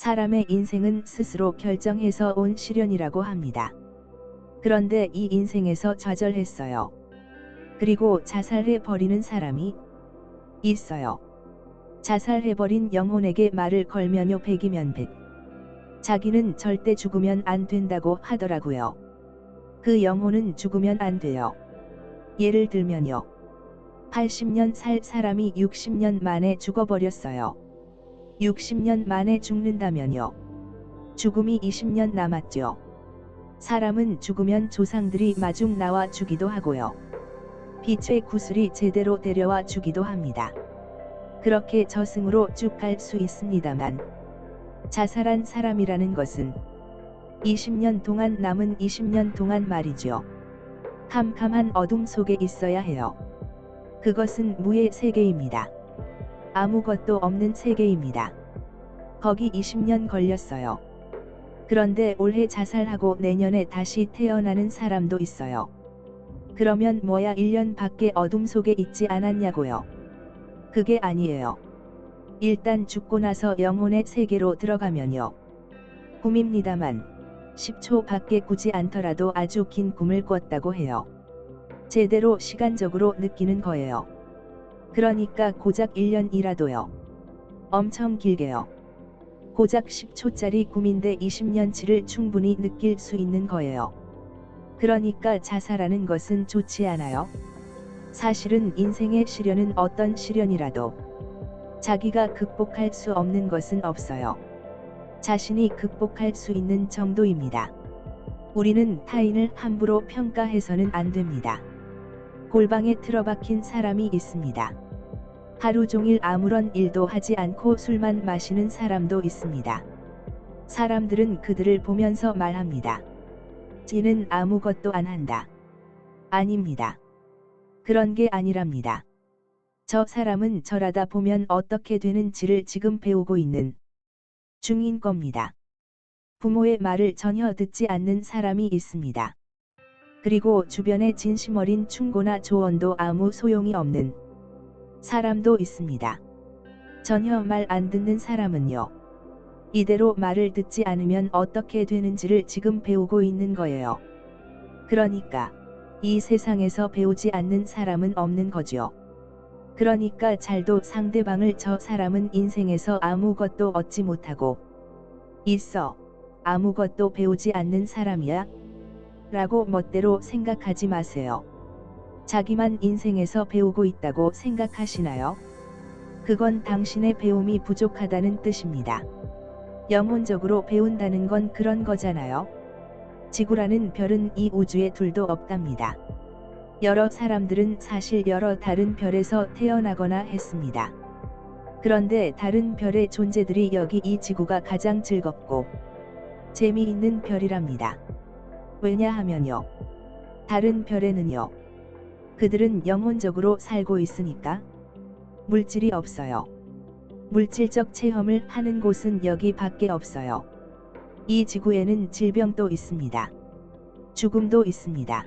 사람의 인생은 스스로 결정해서 온 시련이라고 합니다. 그런데 이 인생에서 좌절했어요. 그리고 자살해버리는 사람이 있어요. 자살해버린 영혼에게 말을 걸면요 100이면 100. 자기는 절대 죽으면 안 된다고 하더라고요. 그 영혼은 죽으면 안 돼요. 예를 들면요. 80년 살 사람이 60년 만에 죽어버렸어요. 60년 만에 죽는다면요. 죽음이 20년 남았죠. 사람은 죽으면 조상들이 마중 나와 주기도 하고요. 빛의 구슬이 제대로 데려와 주기도 합니다. 그렇게 저승으로 쭉 갈 수 있습니다만 자살한 사람이라는 것은 20년 동안 남은 20년 동안 말이죠. 캄캄한 어둠 속에 있어야 해요. 그것은 무의 세계입니다. 아무것도 없는 세계입니다. 거기 20년 걸렸어요. 그런데 올해 자살하고 내년에 다시 태어나는 사람도 있어요. 그러면 뭐야 1년 밖에 어둠 속에 있지 않았냐고요. 그게 아니에요. 일단 죽고 나서 영혼의 세계로 들어가면요. 꿈입니다만 10초 밖에 꾸지 않더라도 아주 긴 꿈을 꿨다고 해요. 제대로 시간적으로 느끼는 거예요. 그러니까 고작 1년이라도요. 엄청 길게요. 고작 10초짜리 꿈인데 20년치를 충분히 느낄 수 있는 거예요. 그러니까 자살하는 것은 좋지 않아요? 사실은 인생의 시련은 어떤 시련이라도 자기가 극복할 수 없는 것은 없어요. 자신이 극복할 수 있는 정도입니다. 우리는 타인을 함부로 평가해서는 안 됩니다. 골방에 틀어박힌 사람이 있습니다. 하루 종일 아무런 일도 하지 않고 술만 마시는 사람도 있습니다. 사람들은 그들을 보면서 말합니다. 쟤는 아무것도 안 한다. 아닙니다. 그런 게 아니랍니다. 저 사람은 저라다 보면 어떻게 되는지를 지금 배우고 있는 중인 겁니다. 부모의 말을 전혀 듣지 않는 사람이 있습니다. 그리고 주변의 진심 어린 충고나 조언도 아무 소용이 없는 사람도 있습니다. 전혀 말 안 듣는 사람은요. 이대로 말을 듣지 않으면 어떻게 되는지를 지금 배우고 있는 거예요. 그러니까 이 세상에서 배우지 않는 사람은 없는 거죠. 그러니까 잘도 상대방을 저 사람은 인생에서 아무것도 얻지 못하고 있어. 아무것도 배우지 않는 사람이야? 라고 멋대로 생각하지 마세요. 자기만 인생에서 배우고 있다고 생각하시나요? 그건 당신의 배움이 부족하다는 뜻입니다. 영혼적으로 배운다는 건 그런 거잖아요. 지구라는 별은 이 우주에 둘도 없답니다. 여러 사람들은 사실 여러 다른 별에서 태어나거나 했습니다. 그런데 다른 별의 존재들이 여기 이 지구가 가장 즐겁고 재미있는 별이랍니다. 왜냐하면요. 다른 별에는요. 그들은 영혼적으로 살고 있으니까 물질이 없어요. 물질적 체험을 하는 곳은 여기 밖에 없어요. 이 지구에는 질병도 있습니다. 죽음도 있습니다.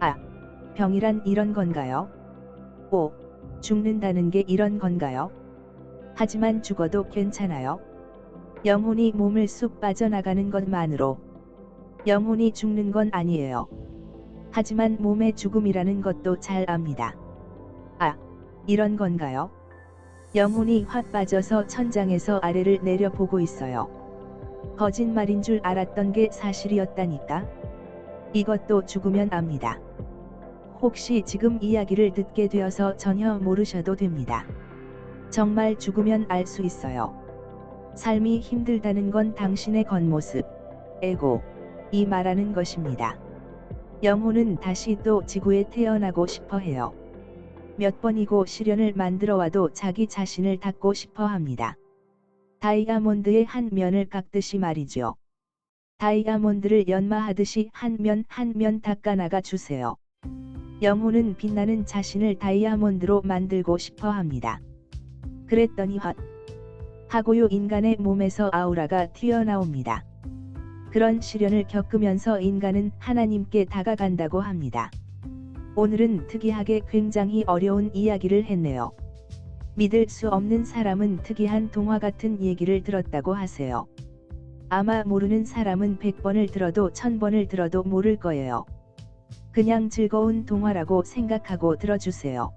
아, 병이란 이런 건가요? 오, 죽는다는 게 이런 건가요? 하지만 죽어도 괜찮아요? 영혼이 몸을 쑥 빠져나가는 것만으로 영혼이 죽는 건 아니에요. 하지만 몸의 죽음이라는 것도 잘 압니다. 아, 이런 건가요? 영혼이 확 빠져서 천장에서 아래를 내려보고 있어요. 거짓말인 줄 알았던 게 사실이었다니까? 이것도 죽으면 압니다. 혹시 지금 이야기를 듣게 되어서 전혀 모르셔도 됩니다. 정말 죽으면 알 수 있어요. 삶이 힘들다는 건 당신의 겉모습, 에고, 이 말하는 것입니다. 영혼은 다시 또 지구에 태어나고 싶어 해요. 몇 번이고 시련을 만들어 와도 자기 자신을 닦고 싶어 합니다. 다이아몬드의 한 면을 깎듯이 말이죠. 다이아몬드를 연마하듯이 한 면 한 면 닦아 나가 주세요. 영혼은 빛나는 자신을 다이아몬드로 만들고 싶어 합니다. 그랬더니 하고요 인간의 몸에서 아우라가 튀어나옵니다. 그런 시련을 겪으면서 인간은 하나님께 다가간다고 합니다. 오늘은 특이하게 굉장히 어려운 이야기를 했네요. 믿을 수 없는 사람은 특이한 동화 같은 얘기를 들었다고 하세요. 아마 모르는 사람은 100번을 들어도 1000번을 들어도 모를 거예요. 그냥 즐거운 동화라고 생각하고 들어주세요.